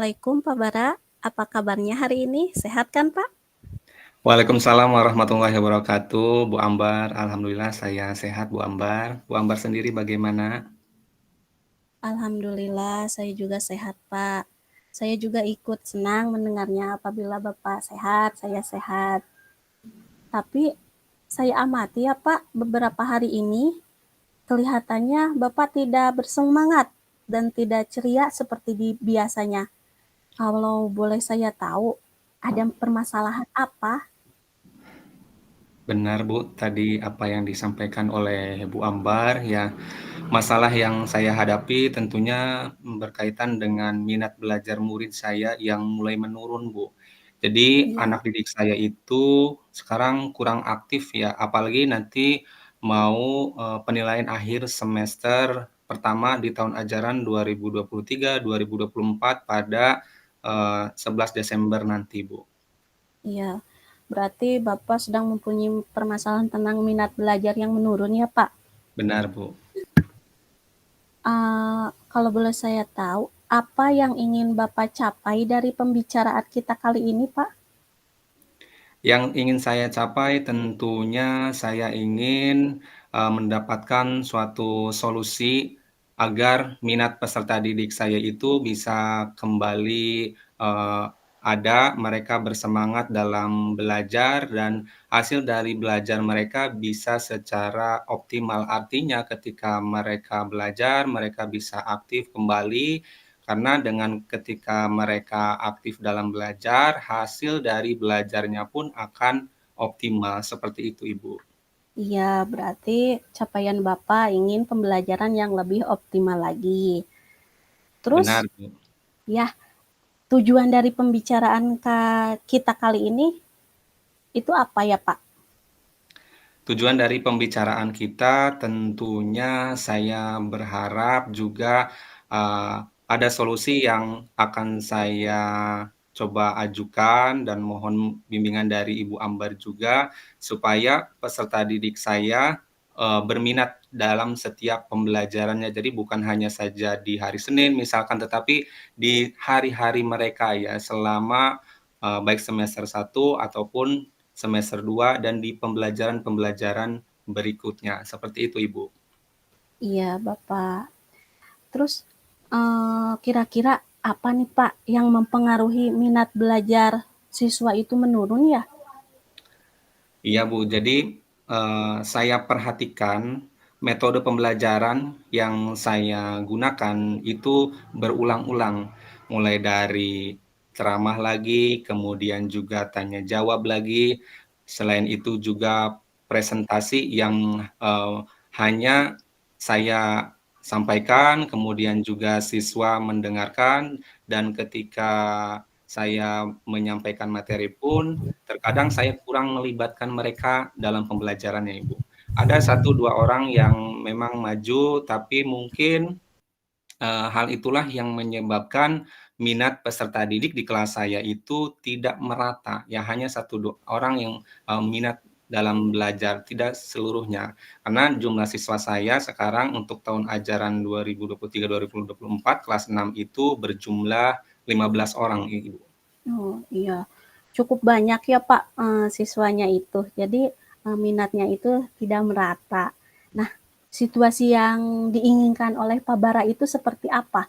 Assalamualaikum Pak Bara, apa kabarnya hari ini? Sehat kan Pak? Waalaikumsalam warahmatullahi wabarakatuh, Bu Ambar. Alhamdulillah saya sehat, Bu Ambar. Bu Ambar sendiri bagaimana? Alhamdulillah saya juga sehat Pak. Saya juga ikut senang mendengarnya apabila Bapak sehat, saya sehat. Tapi saya amati ya Pak, beberapa hari ini kelihatannya Bapak tidak bersemangat dan tidak ceria seperti biasanya. Kalau boleh saya tahu, ada permasalahan apa? Benar, Bu, tadi apa yang disampaikan oleh Bu Ambar, ya, masalah yang saya hadapi tentunya berkaitan dengan minat belajar murid saya yang mulai menurun, Bu. Jadi Ya, anak didik saya itu sekarang kurang aktif ya, apalagi nanti mau penilaian akhir semester pertama di tahun ajaran 2023-2024 pada 11 Desember nanti, Bu. iya. Berarti Bapak sedang mempunyai permasalahan tentang minat belajar yang menurun ya Pak? Benar, Bu. Kalau boleh saya tahu, apa yang ingin Bapak capai dari pembicaraan kita kali ini Pak? Yang ingin saya capai tentunya saya ingin, mendapatkan suatu solusi agar minat peserta didik saya itu bisa kembali, ada, mereka bersemangat dalam belajar dan hasil dari belajar mereka bisa secara optimal. Artinya ketika mereka belajar, mereka bisa aktif kembali karena dengan ketika mereka aktif dalam belajar, hasil dari belajarnya pun akan optimal, seperti itu, Ibu. Iya, berarti capaian Bapak ingin pembelajaran yang lebih optimal lagi. Terus, Benar, Bu. ya, tujuan dari pembicaraan kita kali ini itu apa ya Pak? Tujuan dari pembicaraan kita tentunya saya berharap juga, eee, ada solusi yang akan saya coba ajukan dan mohon bimbingan dari Ibu Ambar juga, supaya peserta didik saya, berminat dalam setiap pembelajarannya. Jadi bukan hanya saja di hari Senin misalkan, tetapi di hari-hari mereka ya, selama, baik semester 1 ataupun semester 2 dan di pembelajaran-pembelajaran berikutnya, seperti itu, Ibu. Iya, Bapak. Terus, kira-kira apa nih Pak yang mempengaruhi minat belajar siswa itu menurun ya? Iya, Bu. Jadi, saya perhatikan metode pembelajaran yang saya gunakan itu berulang-ulang, mulai dari ceramah lagi, kemudian juga tanya jawab lagi, selain itu juga presentasi yang, hanya saya sampaikan, kemudian juga siswa mendengarkan, dan ketika saya menyampaikan materi pun terkadang saya kurang melibatkan mereka dalam pembelajarannya, Ibu. Ada satu 2 orang yang memang maju, tapi mungkin, hal itulah yang menyebabkan minat peserta didik di kelas saya itu tidak merata, ya hanya satu orang yang, minat dalam belajar, tidak seluruhnya. Karena jumlah siswa saya sekarang untuk tahun ajaran 2023-2024 kelas 6 itu berjumlah 15 orang, Ibu. Oh, iya. Cukup banyak ya Pak, siswanya itu. Jadi, minatnya itu tidak merata. Nah, situasi yang diinginkan oleh Pak Bara itu seperti apa?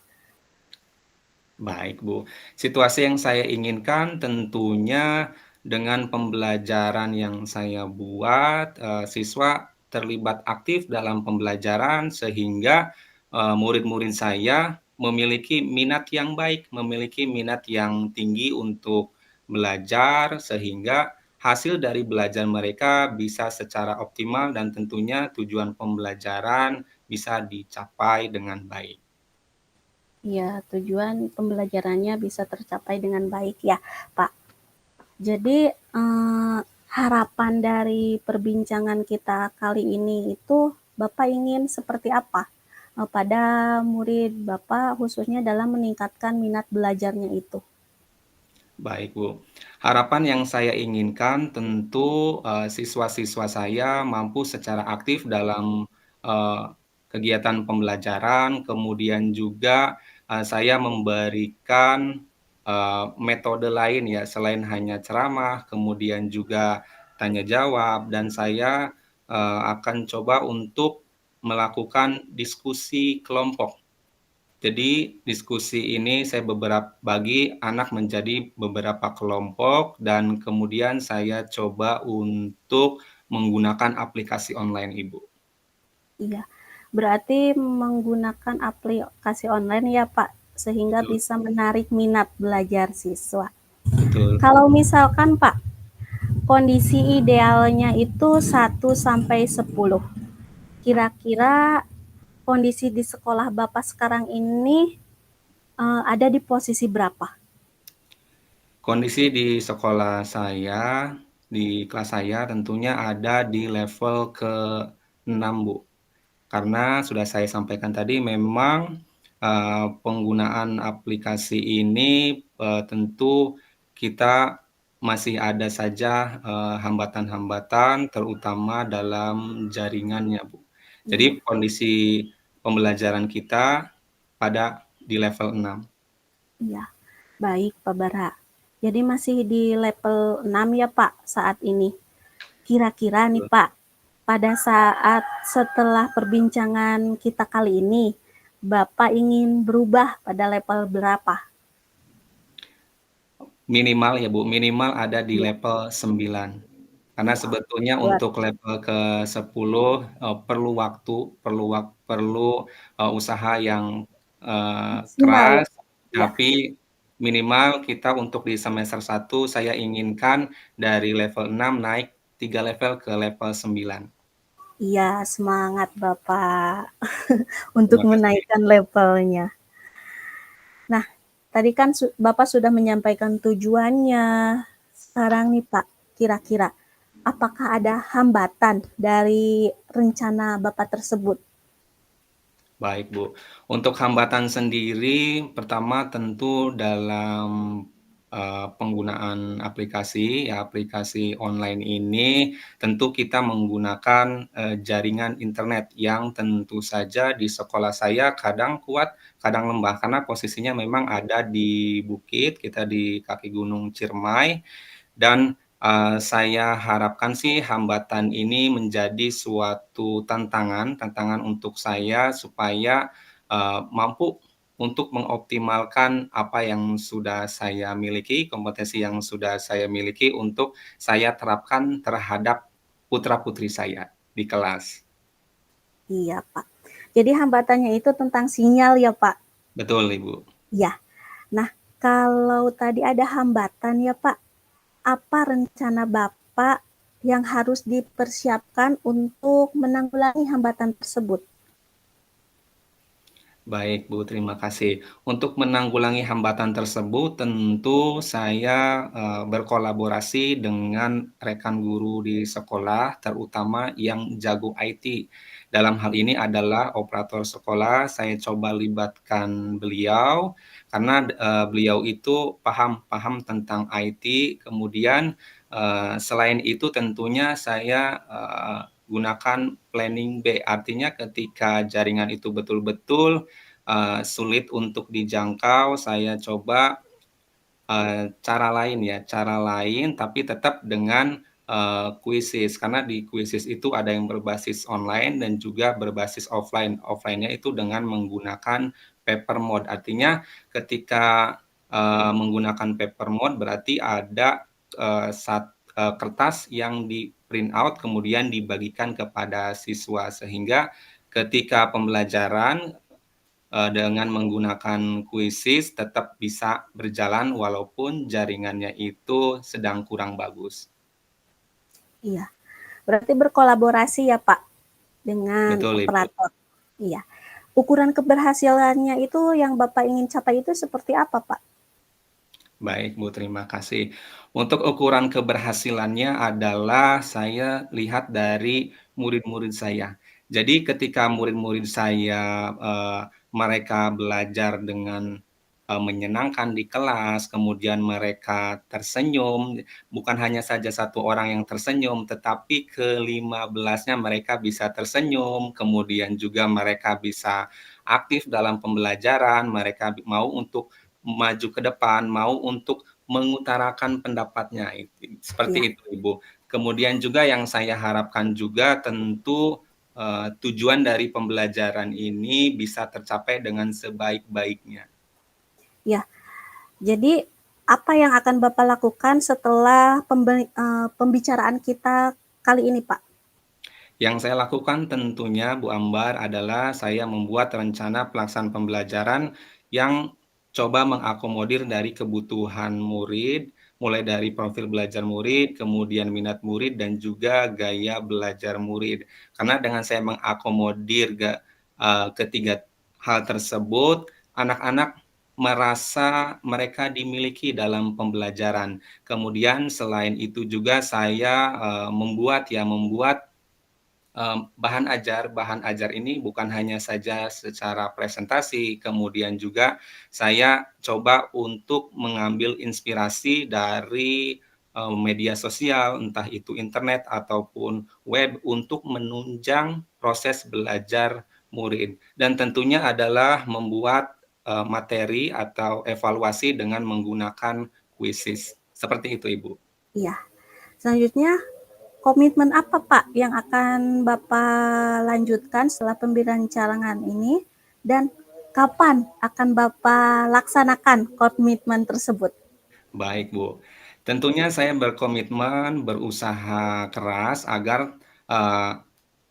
Baik, Bu. Situasi yang saya inginkan tentunya dengan pembelajaran yang saya buat, siswa terlibat aktif dalam pembelajaran sehingga, murid-murid saya memiliki minat yang baik, memiliki minat yang tinggi untuk belajar sehingga hasil dari belajar mereka bisa secara optimal dan tentunya tujuan pembelajaran bisa dicapai dengan baik. Ya, tujuan pembelajarannya bisa tercapai dengan baik ya, Pak. Jadi, harapan dari perbincangan kita kali ini itu Bapak ingin seperti apa, pada murid Bapak khususnya dalam meningkatkan minat belajarnya itu? Baik, Bu. Harapan yang saya inginkan tentu, siswa-siswa saya mampu secara aktif dalam, eee, kegiatan pembelajaran, kemudian juga, saya memberikan metode lain ya, selain hanya ceramah, kemudian juga tanya jawab, dan saya akan coba untuk melakukan diskusi kelompok. Jadi diskusi ini saya bagi anak menjadi beberapa kelompok dan kemudian saya coba untuk menggunakan aplikasi online, Ibu. Iya, berarti menggunakan aplikasi online ya Pak, sehingga Betul, bisa menarik minat belajar siswa. betul. Kalau misalkan Pak, kondisi idealnya itu 1 sampai 10. Kira-kira kondisi di sekolah Bapak sekarang ini ada di posisi berapa? Kondisi di sekolah saya, di kelas saya tentunya ada di level ke-6, Bu. Karena sudah saya sampaikan tadi memang, penggunaan aplikasi ini, tentu kita masih ada saja, hambatan-hambatan terutama dalam jaringannya, Bu. Jadi Iya, kondisi pembelajaran kita pada di level 6. iya. Baik Pak Bara. Jadi masih di level 6 ya Pak saat ini. Kira-kira nih Pak, pada saat setelah perbincangan kita kali ini, Bapak ingin berubah pada level berapa? Minimal ya, Bu, minimal ada di Iya, level 9. Karena wah, sebetulnya luar untuk level ke-10, perlu waktu, perlu, usaha yang, maksimal ya keras, Pak. Iya, tapi minimal kita untuk di semester 1 saya inginkan dari level 6 naik 3 level ke level 9. iya semangat Bapak untuk Terima kasih. menaikkan levelnya. Nah, tadi kan Bapak sudah menyampaikan tujuannya. Sekarang nih Pak, kira-kira apakah ada hambatan dari rencana Bapak tersebut? Baik, Bu. Untuk hambatan sendiri, pertama tentu dalam, penggunaan aplikasi, ya aplikasi online ini, tentu kita menggunakan, jaringan internet yang tentu saja di sekolah saya kadang kuat, kadang lemah, karena posisinya memang ada di bukit, kita di kaki Gunung Ciremai, dan, saya harapkan sih hambatan ini menjadi suatu tantangan untuk saya supaya, mampu untuk mengoptimalkan apa yang sudah saya miliki, kompetensi yang sudah saya miliki untuk saya terapkan terhadap putra-putri saya di kelas. Iya Pak. Jadi hambatannya itu tentang sinyal ya Pak? Betul, Ibu. Iya. Nah, kalau tadi ada hambatan ya Pak, apa rencana Bapak yang harus dipersiapkan untuk menanggulangi hambatan tersebut? Baik, Bu, terima kasih. Untuk menanggulangi hambatan tersebut, tentu saya berkolaborasi dengan rekan guru di sekolah, terutama yang jago IT. Dalam hal ini adalah operator sekolah, saya coba libatkan beliau, karena beliau itu paham tentang IT. Kemudian selain itu tentunya saya gunakan planning B, artinya ketika jaringan itu betul-betul sulit untuk dijangkau, saya coba, cara lain tapi tetap dengan, Quizizz. Karena di Quizizz itu ada yang berbasis online dan juga berbasis offline. Offline-nya itu dengan menggunakan paper mode. Artinya ketika, menggunakan paper mode berarti ada, kertas yang di-print out kemudian dibagikan kepada siswa. Sehingga ketika pembelajaran dengan menggunakan Quizizz tetap bisa berjalan walaupun jaringannya itu sedang kurang bagus. Iya, berarti berkolaborasi ya Pak dengan Betul, Ibu. operator. Iya. Ukuran keberhasilannya itu yang Bapak ingin capai itu seperti apa Pak? Baik, Bu, terima kasih. Untuk ukuran keberhasilannya adalah saya lihat dari murid-murid saya. Jadi ketika murid-murid saya, mereka belajar dengan, menyenangkan di kelas, kemudian mereka tersenyum, bukan hanya saja satu orang yang tersenyum, tetapi ke-15-nya mereka bisa tersenyum, kemudian juga mereka bisa aktif dalam pembelajaran, mereka mau untuk maju ke depan, mau untuk mengutarakan pendapatnya, seperti Iya, itu Ibu. Kemudian juga yang saya harapkan juga tentu tujuan dari pembelajaran ini bisa tercapai dengan sebaik-baiknya. iya. Jadi apa yang akan Bapak lakukan setelah pembicaraan kita kali ini, Pak? Yang saya lakukan tentunya Bu Ambar adalah saya membuat rencana pelaksanaan pembelajaran yang coba mengakomodir dari kebutuhan murid, mulai dari profil belajar murid, kemudian minat murid, dan juga gaya belajar murid. Karena dengan saya mengakomodir ketiga hal tersebut, anak-anak merasa mereka dimiliki dalam pembelajaran. Kemudian selain itu juga saya membuat bahan ajar ini bukan hanya saja secara presentasi, kemudian juga saya coba untuk mengambil inspirasi dari media sosial, entah itu internet ataupun web untuk menunjang proses belajar murid. Dan tentunya adalah membuat materi atau evaluasi dengan menggunakan quizzes. Seperti itu, Ibu. Iya. Selanjutnya, komitmen apa Pak yang akan Bapak lanjutkan setelah pembicaraan ini dan kapan akan Bapak laksanakan komitmen tersebut? Baik, Bu. Tentunya saya berkomitmen berusaha keras agar eee,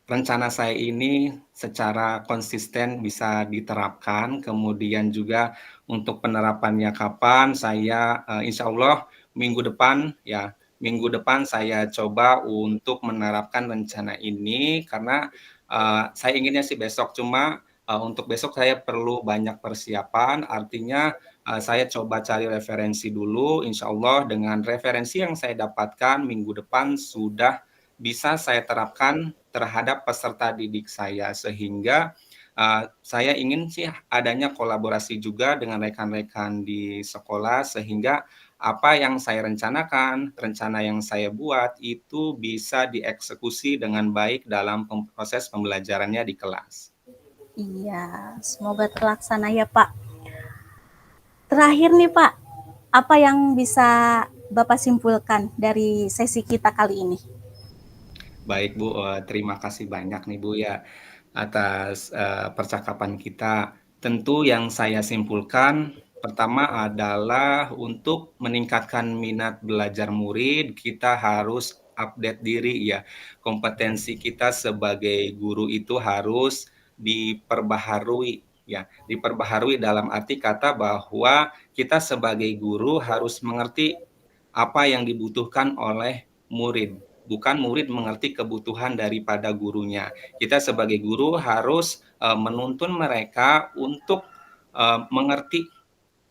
rencana saya ini secara konsisten bisa diterapkan, kemudian juga untuk penerapannya kapan, saya insya Allah minggu depan ya, minggu depan saya coba untuk menerapkan rencana ini karena saya inginnya sih besok, cuma untuk besok saya perlu banyak persiapan, artinya saya coba cari referensi dulu, insya Allah dengan referensi yang saya dapatkan minggu depan sudah bisa saya terapkan terhadap peserta didik saya. Sehingga saya ingin sih adanya kolaborasi juga dengan rekan-rekan di sekolah, sehingga apa yang saya rencanakan, rencana yang saya buat itu bisa dieksekusi dengan baik dalam proses pembelajarannya di kelas. Iya, semoga terlaksana ya Pak. Terakhir nih Pak, apa yang bisa Bapak simpulkan dari sesi kita kali ini? Baik Bu, terima kasih banyak nih Bu ya atas percakapan kita. Tentu yang saya simpulkan pertama adalah untuk meningkatkan minat belajar murid, kita harus update diri ya. Kompetensi kita sebagai guru itu harus diperbaharui ya. Diperbaharui dalam arti kata bahwa kita sebagai guru harus mengerti apa yang dibutuhkan oleh murid, bukan murid mengerti kebutuhan daripada gurunya. Kita sebagai guru harus menuntun mereka untuk mengerti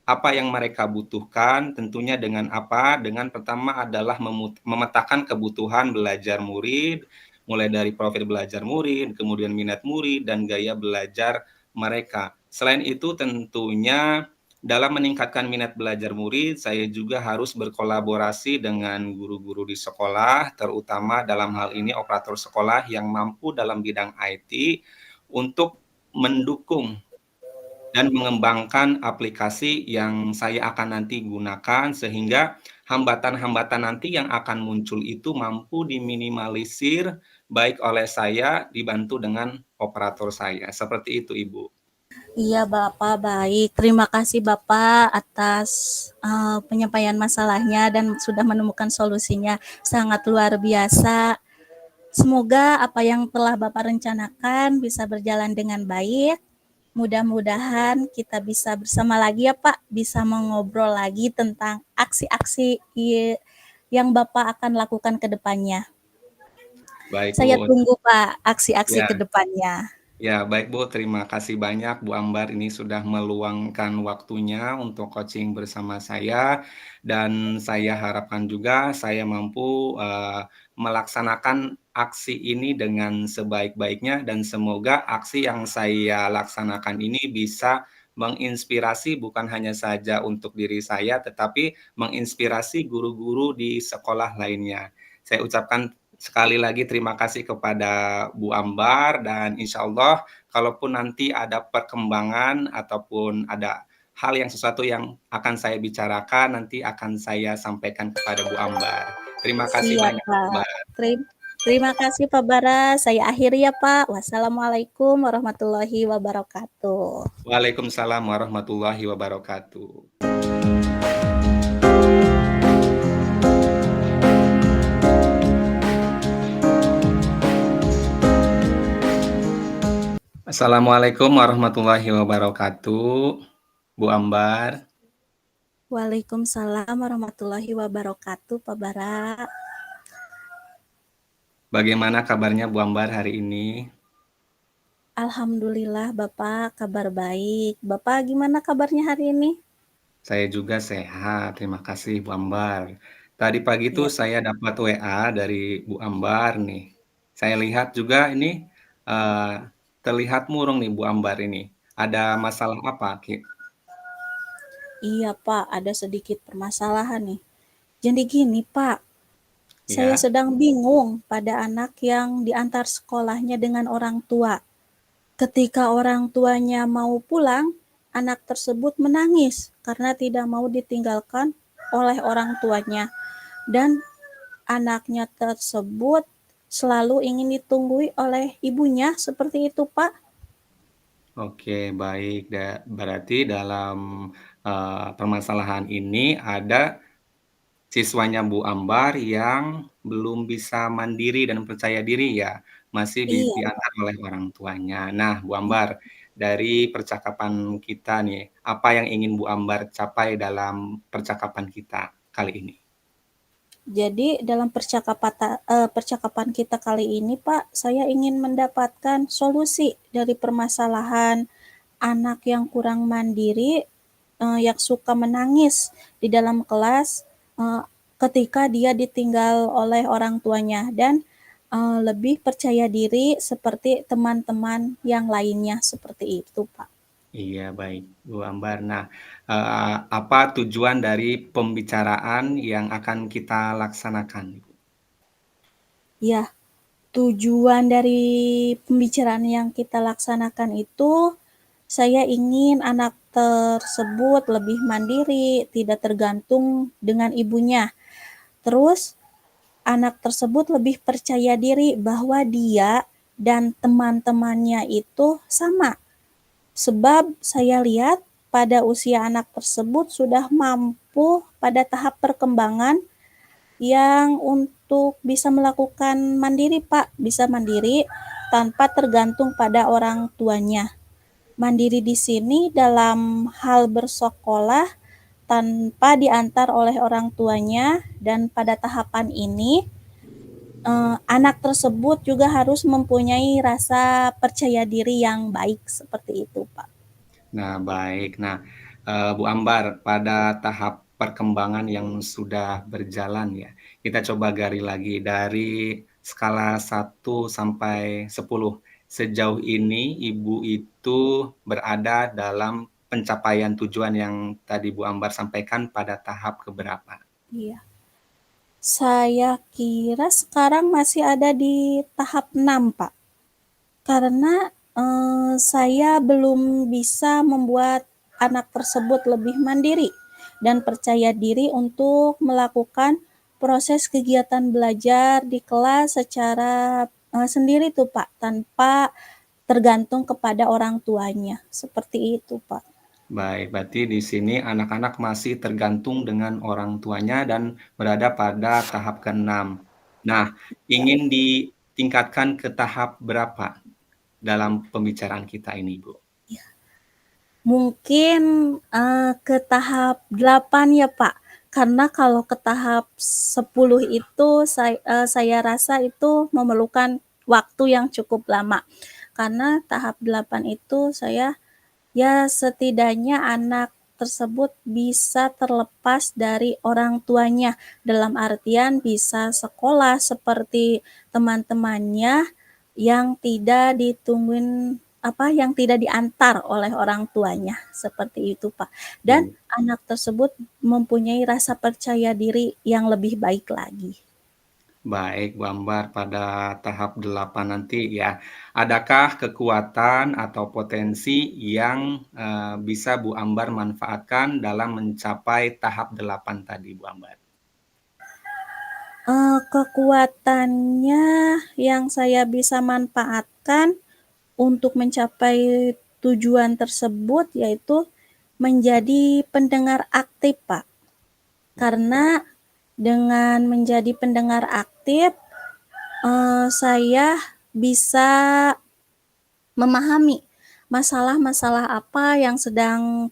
apa yang mereka butuhkan, tentunya dengan apa? Dengan pertama adalah memetakan kebutuhan belajar murid, mulai dari profil belajar murid, kemudian minat murid, dan gaya belajar mereka. Selain itu tentunya dalam meningkatkan minat belajar murid, saya juga harus berkolaborasi dengan guru-guru di sekolah, terutama dalam hal ini operator sekolah yang mampu dalam bidang IT untuk mendukung dan mengembangkan aplikasi yang saya akan nanti gunakan sehingga hambatan-hambatan nanti yang akan muncul itu mampu diminimalisir baik oleh saya dibantu dengan operator saya. Seperti itu, Ibu. Iya Bapak, baik. Terima kasih Bapak atas penyampaian masalahnya dan sudah menemukan solusinya. Sangat luar biasa. Semoga apa yang telah Bapak rencanakan bisa berjalan dengan baik. Mudah-mudahan kita bisa bersama lagi ya Pak, bisa mengobrol lagi tentang aksi-aksi yang Bapak akan lakukan ke depannya. Baik, Saya Bu. tunggu Pak aksi-aksi Ya, ke depannya. ya, baik Bu, terima kasih banyak Bu Ambar ini sudah meluangkan waktunya untuk coaching bersama saya dan saya harapkan juga saya mampu melaksanakan aksi ini dengan sebaik-baiknya dan semoga aksi yang saya laksanakan ini bisa menginspirasi bukan hanya saja untuk diri saya tetapi menginspirasi guru-guru di sekolah lainnya. Saya ucapkan sekali lagi terima kasih kepada Bu Ambar dan insya Allah kalaupun nanti ada perkembangan ataupun ada sesuatu yang akan saya bicarakan nanti akan saya sampaikan kepada Bu Ambar. Terima kasih Siap, banyak, Bu Pak. Ambar. Terima kasih Pak Bara. Saya akhiri ya Pak. Wassalamualaikum warahmatullahi wabarakatuh. Waalaikumsalam warahmatullahi wabarakatuh. Assalamualaikum warahmatullahi wabarakatuh, Bu Ambar. Waalaikumsalam warahmatullahi wabarakatuh Pak Bara. Bagaimana kabarnya Bu Ambar hari ini? Alhamdulillah Bapak kabar baik. Bapak gimana kabarnya hari ini? Saya juga sehat, terima kasih Bu Ambar. Tadi pagi tuh Iya. saya dapat WA dari Bu Ambar nih. Saya lihat juga ini eh, terlihat murung nih Bu Ambar ini. Ada masalah apa, Ki? Iya Pak, ada sedikit permasalahan nih. Jadi gini Pak, saya Ya, sedang bingung pada anak yang diantar sekolahnya dengan orang tua. Ketika orang tuanya mau pulang, anak tersebut menangis karena tidak mau ditinggalkan oleh orang tuanya. Dan anaknya tersebut selalu ingin ditunggui oleh ibunya, seperti itu Pak. oke, baik. Berarti dalam permasalahan ini ada siswanya Bu Ambar yang belum bisa mandiri dan percaya diri ya, masih Iya, diantar oleh orang tuanya. Nah, Bu Ambar, dari percakapan kita nih, apa yang ingin Bu Ambar capai dalam percakapan kita kali ini? jadi dalam percakapan kita kali ini Pak, saya ingin mendapatkan solusi dari permasalahan anak yang kurang mandiri, yang suka menangis di dalam kelas, eee, ketika dia ditinggal oleh orang tuanya dan, lebih percaya diri seperti teman-teman yang lainnya, seperti itu, Pak. Iya, baik, Bu Ambar. Nah, apa tujuan dari pembicaraan yang akan kita laksanakan? Ya, tujuan dari pembicaraan yang kita laksanakan itu, saya ingin anak tersebut lebih mandiri, tidak tergantung dengan ibunya. Terus anak tersebut lebih percaya diri bahwa dia dan teman-temannya itu sama. Sebab saya lihat pada usia anak tersebut sudah mampu pada tahap perkembangan yang untuk bisa melakukan mandiri, Pak, bisa mandiri tanpa tergantung pada orang tuanya. Mandiri di sini dalam hal bersekolah tanpa diantar oleh orang tuanya, dan pada tahapan ini anak tersebut juga harus mempunyai rasa percaya diri yang baik, seperti itu, Pak. Nah, baik. Nah, Bu Ambar, pada tahap perkembangan yang sudah berjalan ya, kita coba gali lagi dari skala 1 sampai 10. Sejauh ini Ibu itu berada dalam pencapaian tujuan yang tadi Bu Ambar sampaikan pada tahap keberapa? Iya. Saya kira sekarang masih ada di tahap 6, Pak. Karena saya belum bisa membuat anak tersebut lebih mandiri dan percaya diri untuk melakukan proses kegiatan belajar di kelas secara sendiri tuh Pak, tanpa tergantung kepada orang tuanya. Seperti itu, Pak. Baik, berarti di sini anak-anak masih tergantung dengan orang tuanya dan berada pada tahap ke-6. Nah, ingin ditingkatkan ke tahap berapa dalam pembicaraan kita ini, Bu? Mungkin ke tahap 8 ya Pak, karena kalau ke tahap 10 itu saya rasa itu memerlukan waktu yang cukup lama. Karena tahap 8 itu saya, ya setidaknya anak tersebut bisa terlepas dari orang tuanya, dalam artian bisa sekolah seperti teman-temannya yang tidak ditungguin yang tidak diantar oleh orang tuanya, seperti itu, Pak. Dan Baik. anak tersebut mempunyai rasa percaya diri yang lebih baik lagi. Baik, Bu Ambar, pada tahap 8 nanti ya, adakah kekuatan atau potensi yang, bisa Bu Ambar manfaatkan dalam mencapai tahap 8 tadi, Bu Ambar? Kekuatannya yang saya bisa manfaatkan untuk mencapai tujuan tersebut yaitu menjadi pendengar aktif, Pak. Karena dengan menjadi pendengar aktif, saya bisa memahami masalah-masalah apa yang sedang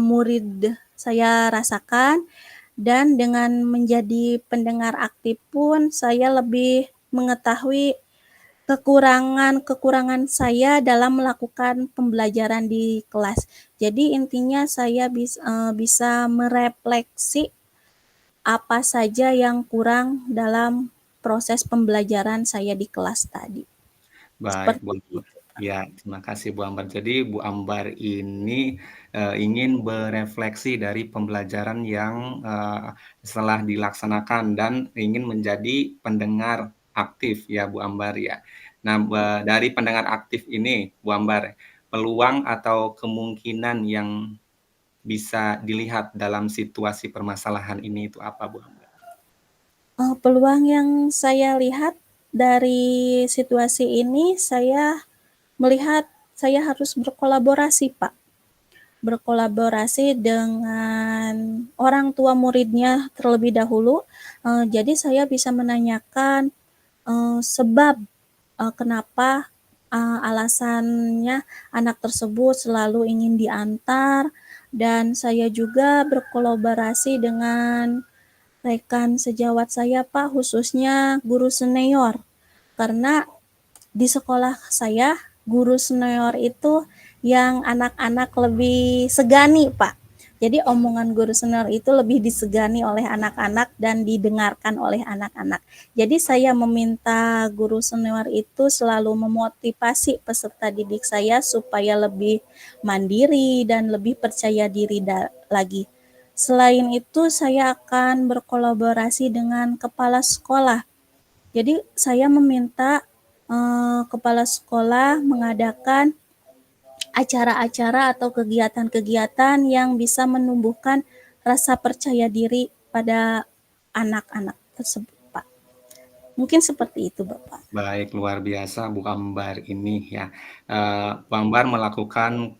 murid saya rasakan, dan dengan menjadi pendengar aktif pun saya lebih mengetahui kekurangan-kekurangan saya dalam melakukan pembelajaran di kelas. Jadi intinya saya bisa merefleksi apa saja yang kurang dalam proses pembelajaran saya di kelas tadi. Baik, Bu Seperti Ambar. itu. Ya, terima kasih Bu Ambar. Jadi Bu Ambar ini ingin berefleksi dari pembelajaran yang setelah dilaksanakan dan ingin menjadi pendengar aktif ya Bu Ambar ya. Nah, dari pendengar aktif ini Bu Ambar, peluang atau kemungkinan yang bisa dilihat dalam situasi permasalahan ini itu apa Bu Ambar? Peluang yang saya lihat dari situasi ini, saya melihat saya harus berkolaborasi, Pak. Berkolaborasi dengan orang tua muridnya terlebih dahulu. Jadi saya bisa menanyakan sebab kenapa alasannya anak tersebut selalu ingin diantar, dan saya juga berkolaborasi dengan rekan sejawat saya, Pak, khususnya guru senior. Karena di sekolah saya, guru senior itu yang anak-anak lebih segani, Pak. Jadi omongan guru senior itu lebih disegani oleh anak-anak dan didengarkan oleh anak-anak. Jadi saya meminta guru senior itu selalu memotivasi peserta didik saya supaya lebih mandiri dan lebih percaya diri lagi. Selain itu, saya akan berkolaborasi dengan kepala sekolah. Jadi saya meminta kepala sekolah mengadakan acara-acara atau kegiatan-kegiatan yang bisa menumbuhkan rasa percaya diri pada anak-anak tersebut, Pak. Mungkin seperti itu, Bapak. Baik, luar biasa Bu Ambar ini ya. Bu Ambar melakukan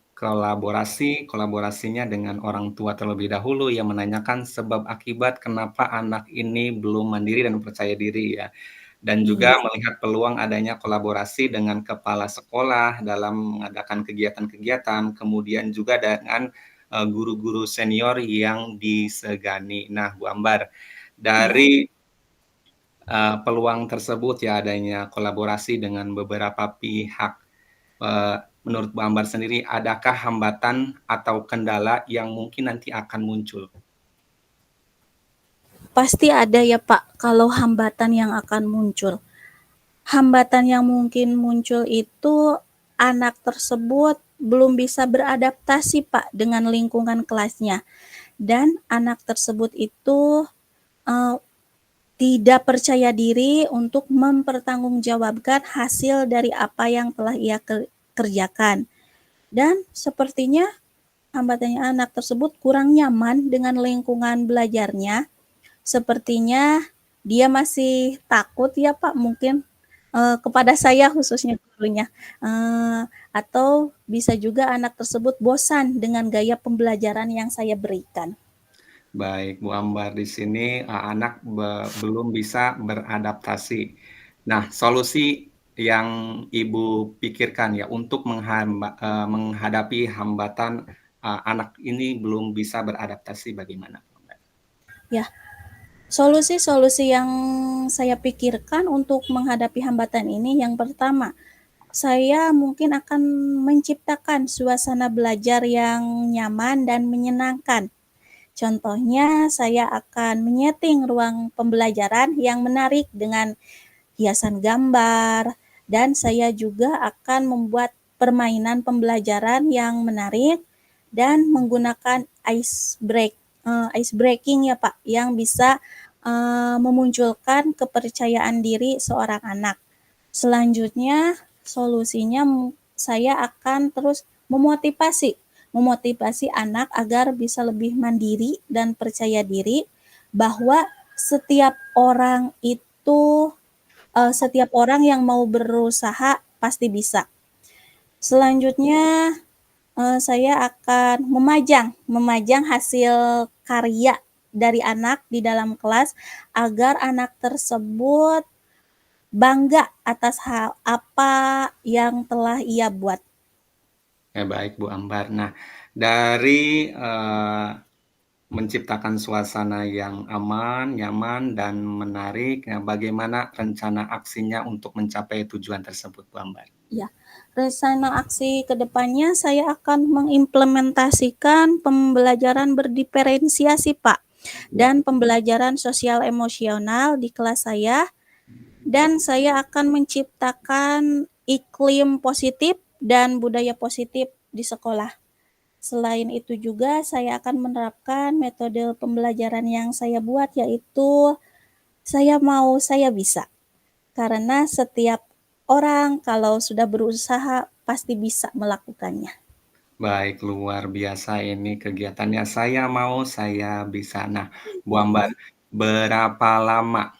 kolaborasinya dengan orang tua terlebih dahulu yang menanyakan sebab akibat kenapa anak ini belum mandiri dan percaya diri ya. Dan juga Iya. melihat peluang adanya kolaborasi dengan kepala sekolah dalam mengadakan kegiatan-kegiatan, kemudian juga dengan guru-guru senior yang disegani. Nah, Bu Ambar, Iya. dari peluang tersebut ya adanya kolaborasi dengan beberapa pihak. Menurut Bu Ambar sendiri, adakah hambatan atau kendala yang mungkin nanti akan muncul? Pasti ada ya, Pak, kalau hambatan yang akan muncul. Hambatan yang mungkin muncul itu anak tersebut belum bisa beradaptasi, Pak, dengan lingkungan kelasnya. Dan anak tersebut itu uh, tidak percaya diri untuk mempertanggungjawabkan hasil dari apa yang telah ia kerjakan. Dan sepertinya hambatannya anak tersebut kurang nyaman dengan lingkungan belajarnya. Sepertinya dia masih takut ya, Pak, mungkin kepada saya khususnya gurunya. Atau bisa juga anak tersebut bosan dengan gaya pembelajaran yang saya berikan. Baik, Bu Ambar, di sini anak belum bisa beradaptasi. Nah, solusi yang Ibu pikirkan ya untuk menghadapi hambatan anak ini belum bisa beradaptasi bagaimana, Bu Ambar? Ya, solusi-solusi yang saya pikirkan untuk menghadapi hambatan ini, yang pertama, saya mungkin akan menciptakan suasana belajar yang nyaman dan menyenangkan. Contohnya, saya akan menyeting ruang pembelajaran yang menarik dengan hiasan gambar, dan saya juga akan membuat permainan pembelajaran yang menarik dan menggunakan ice breaking ya, Pak, yang bisa memunculkan kepercayaan diri seorang anak. Selanjutnya, solusinya saya akan terus memotivasi anak agar bisa lebih mandiri dan percaya diri bahwa setiap orang yang mau berusaha pasti bisa. Selanjutnya, saya akan memajang hasil karya dari anak di dalam kelas agar anak tersebut bangga atas hal apa yang telah ia buat. Baik Bu Ambar. Nah, dari menciptakan suasana yang aman, nyaman, dan menarik, nah bagaimana rencana aksinya untuk mencapai tujuan tersebut, Bu Ambar? Ya, rencana aksi kedepannya saya akan mengimplementasikan pembelajaran berdiferensiasi, Pak, dan pembelajaran sosial emosional di kelas saya, dan saya akan menciptakan iklim positif dan budaya positif di sekolah. Selain itu juga saya akan menerapkan metode pembelajaran yang saya buat, yaitu saya mau, saya bisa. Karena setiap orang kalau sudah berusaha pasti bisa melakukannya. Baik, luar biasa ini kegiatannya. Saya mau, saya bisa. Nah, Bu Ambar, berapa lama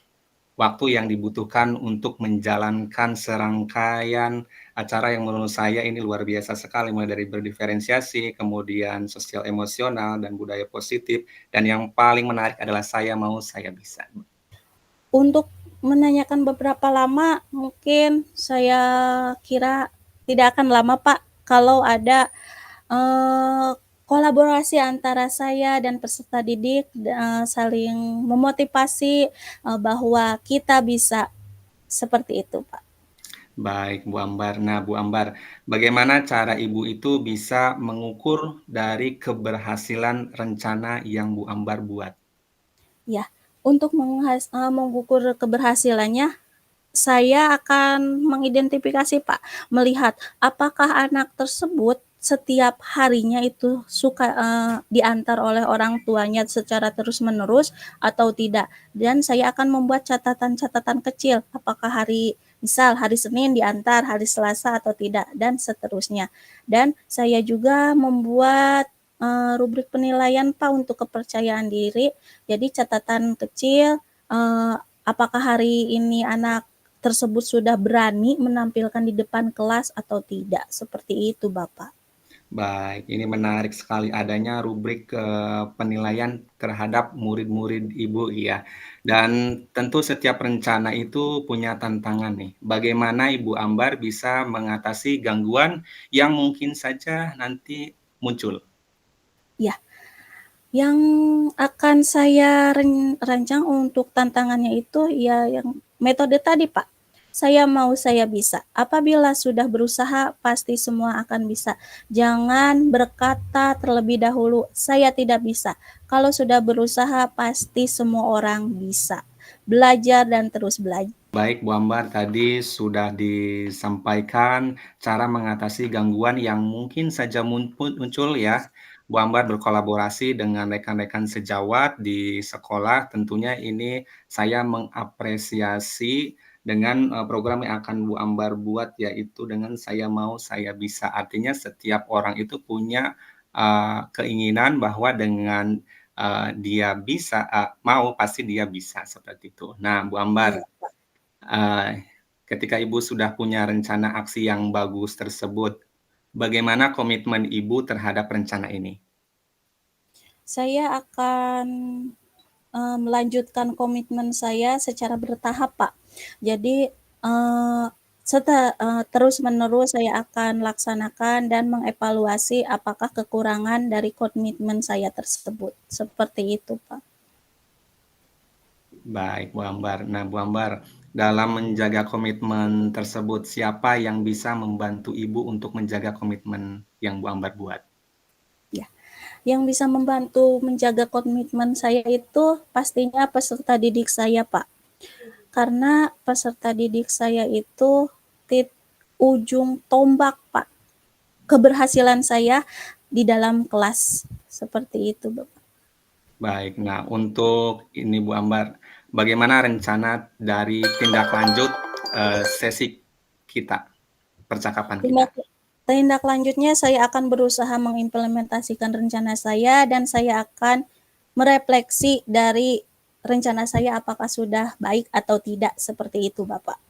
waktu yang dibutuhkan untuk menjalankan serangkaian acara yang menurut saya ini luar biasa sekali, mulai dari berdiferensiasi, kemudian sosial emosional, dan budaya positif, dan yang paling menarik adalah saya mau, saya bisa. Untuk menanyakan beberapa lama, mungkin saya kira tidak akan lama, Pak, kalau ada kolaborasi antara saya dan peserta didik, saling memotivasi bahwa kita bisa, seperti itu, Pak. Baik, Bu Ambar. Nah, Bu Ambar, bagaimana cara Ibu itu bisa mengukur dari keberhasilan rencana yang Bu Ambar buat? Ya, untuk mengukur keberhasilannya, saya akan mengidentifikasi, Pak, melihat apakah anak tersebut setiap harinya itu suka diantar oleh orang tuanya secara terus-menerus atau tidak. Dan saya akan membuat catatan-catatan kecil, apakah misal hari Senin diantar, hari Selasa atau tidak, dan seterusnya. Dan saya juga membuat rubrik penilaian, Pak, untuk kepercayaan diri. Jadi catatan kecil, apakah hari ini anak tersebut sudah berani menampilkan di depan kelas atau tidak, seperti itu, Bapak. Baik, ini menarik sekali adanya rubrik penilaian terhadap murid-murid Ibu ya. Dan tentu setiap rencana itu punya tantangan nih. Bagaimana Ibu Ambar bisa mengatasi gangguan yang mungkin saja nanti muncul? Ya, yang akan saya rancang untuk tantangannya itu ya yang metode tadi, Pak. Saya mau, saya bisa. Apabila sudah berusaha, pasti semua akan bisa. Jangan berkata terlebih dahulu, saya tidak bisa. Kalau sudah berusaha, pasti semua orang bisa. Belajar dan terus belajar. Baik, Bu Ambar, tadi sudah disampaikan cara mengatasi gangguan yang mungkin saja muncul ya. Bu Ambar berkolaborasi dengan rekan-rekan sejawat di sekolah. Tentunya ini saya mengapresiasi dengan program yang akan Bu Ambar buat, yaitu dengan saya mau, saya bisa. Artinya setiap orang itu punya keinginan bahwa dengan dia bisa, mau pasti dia bisa seperti itu. Nah, Bu Ambar, Iya. Ketika Ibu sudah punya rencana aksi yang bagus tersebut, bagaimana komitmen Ibu terhadap rencana ini? Saya akan melanjutkan komitmen saya secara bertahap, Pak. Jadi, terus-menerus saya akan laksanakan dan mengevaluasi apakah kekurangan dari komitmen saya tersebut. Seperti itu, Pak. Baik, Bu Ambar. Nah, Bu Ambar, dalam menjaga komitmen tersebut, siapa yang bisa membantu Ibu untuk menjaga komitmen yang Bu Ambar buat? Ya, yang bisa membantu menjaga komitmen saya itu pastinya peserta didik saya, Pak. Karena peserta didik saya itu ujung tombak, Pak, keberhasilan saya di dalam kelas. Seperti itu, Bapak. Baik. Nah, untuk ini Bu Ambar, bagaimana rencana dari tindak lanjut, sesi kita, percakapan kita? Tindak tindak lanjutnya saya akan berusaha mengimplementasikan rencana saya dan saya akan merefleksi dari rencana saya apakah sudah baik atau tidak seperti itu, Bapak.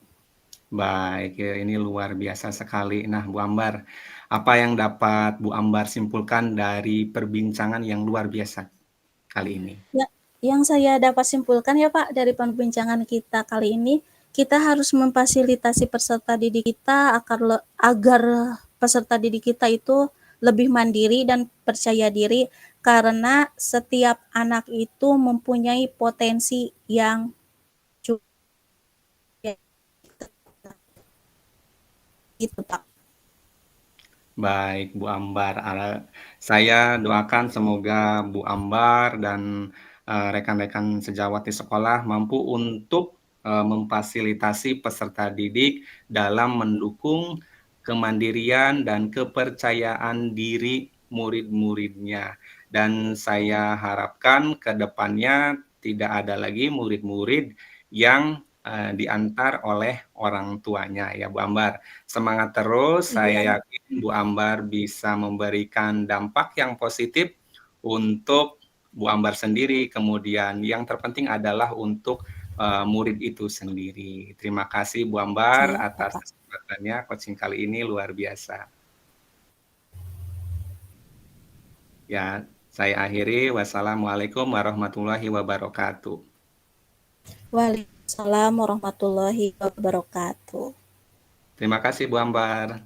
Baik, ya ini luar biasa sekali. Nah, Bu Ambar, apa yang dapat Bu Ambar simpulkan dari perbincangan yang luar biasa kali ini? Ya, yang saya dapat simpulkan ya Pak dari perbincangan kita kali ini, kita harus memfasilitasi peserta didik kita agar peserta didik kita itu lebih mandiri dan percaya diri karena setiap anak itu mempunyai potensi yang cukup gitu Pak. Baik, Bu Ambar, saya doakan semoga Bu Ambar dan, rekan-rekan sejawat di sekolah mampu untuk, memfasilitasi peserta didik dalam mendukung kemandirian dan kepercayaan diri murid-muridnya. Dan saya harapkan ke depannya tidak ada lagi murid-murid yang, diantar oleh orang tuanya ya, Bu Ambar. Semangat terus, saya Iya, yakin Bu Ambar bisa memberikan dampak yang positif untuk Bu Ambar sendiri, kemudian yang terpenting adalah untuk, murid itu sendiri. Terima kasih Bu Ambar siap atas Bapak. kesempatannya, coaching kali ini luar biasa. Ya, saya akhiri, wassalamualaikum warahmatullahi wabarakatuh. Waalaikumsalam warahmatullahi wabarakatuh. Terima kasih Bu Ambar.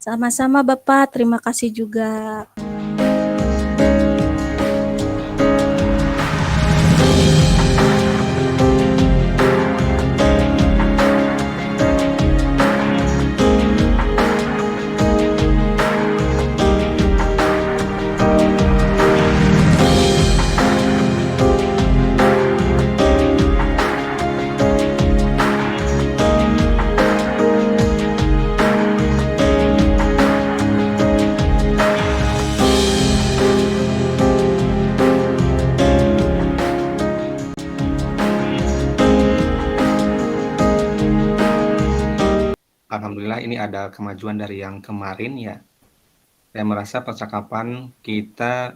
Sama-sama Bapak, terima kasih juga. Alhamdulillah ini ada kemajuan dari yang kemarin ya. Saya merasa percakapan kita,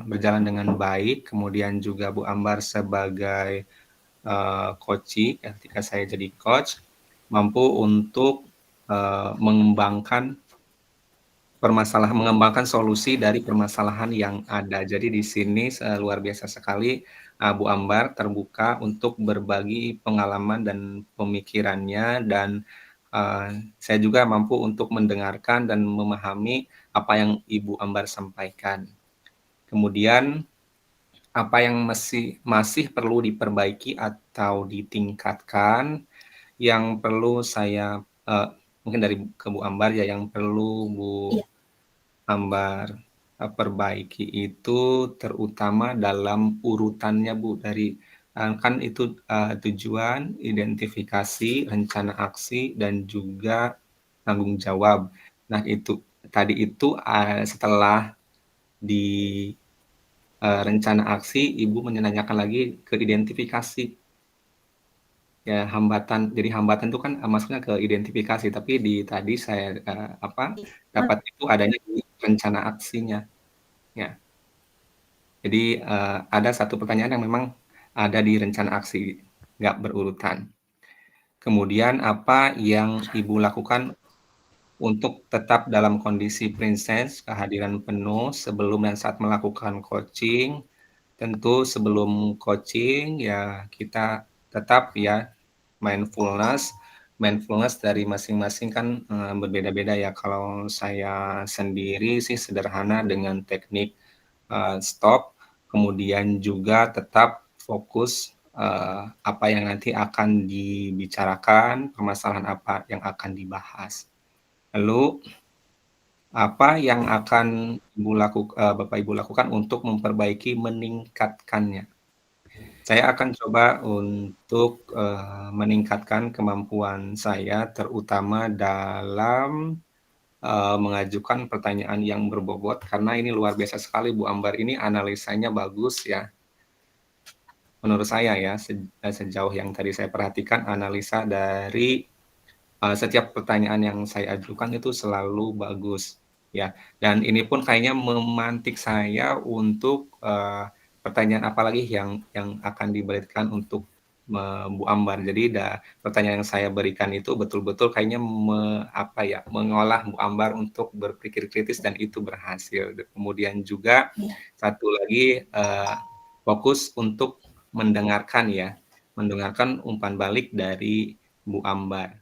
berjalan dengan baik, kemudian juga Bu Ambar sebagai, coachee ketika saya jadi coach, mampu untuk, mengembangkan solusi dari permasalahan yang ada. Jadi di sini luar biasa sekali, Bu Ambar terbuka untuk berbagi pengalaman dan pemikirannya dan, saya juga mampu untuk mendengarkan dan memahami apa yang Ibu Ambar sampaikan. Kemudian apa yang masih perlu diperbaiki atau ditingkatkan, yang perlu saya, mungkin dari ke Bu Ambar ya, yang perlu Bu Iya, Ambar, perbaiki itu terutama dalam urutannya Bu, dari, kan itu, tujuan, identifikasi, rencana aksi, dan juga tanggung jawab. Nah itu, tadi itu, setelah di, rencana aksi, Ibu menanyakan lagi ke identifikasi. Ya hambatan, jadi hambatan itu kan, masuknya ke identifikasi, tapi tadi saya, iya. dapat itu adanya di rencana aksinya, ya. Jadi, ada satu pertanyaan yang memang ada di rencana aksi, nggak berurutan. Kemudian apa yang Ibu lakukan untuk tetap dalam kondisi prinsess, kehadiran penuh sebelum dan saat melakukan coaching. Tentu sebelum coaching ya kita tetap ya mindfulness. Mindfulness dari masing-masing kan, berbeda-beda ya. Kalau saya sendiri sih sederhana dengan teknik, stop, kemudian juga tetap fokus, apa yang nanti akan dibicarakan, permasalahan apa yang akan dibahas. Lalu apa yang akan Bapak Ibu lakukan untuk memperbaiki, meningkatkannya? Saya akan coba untuk, meningkatkan kemampuan saya terutama dalam mengajukan pertanyaan yang berbobot karena ini luar biasa sekali Bu Ambar ini analisanya bagus ya. Menurut saya ya, sejauh yang tadi saya perhatikan analisa dari setiap pertanyaan yang saya ajukan itu selalu bagus, ya. Dan ini pun kayaknya memantik saya untuk, pertanyaan apa lagi yang akan diberikan untuk Bu Ambar. Jadi pertanyaan yang saya berikan itu betul-betul kayaknya apa ya, mengolah Bu Ambar untuk berpikir kritis dan itu berhasil. Kemudian juga Iya. satu lagi, fokus untuk mendengarkan ya, mendengarkan umpan balik dari Bu Ambar.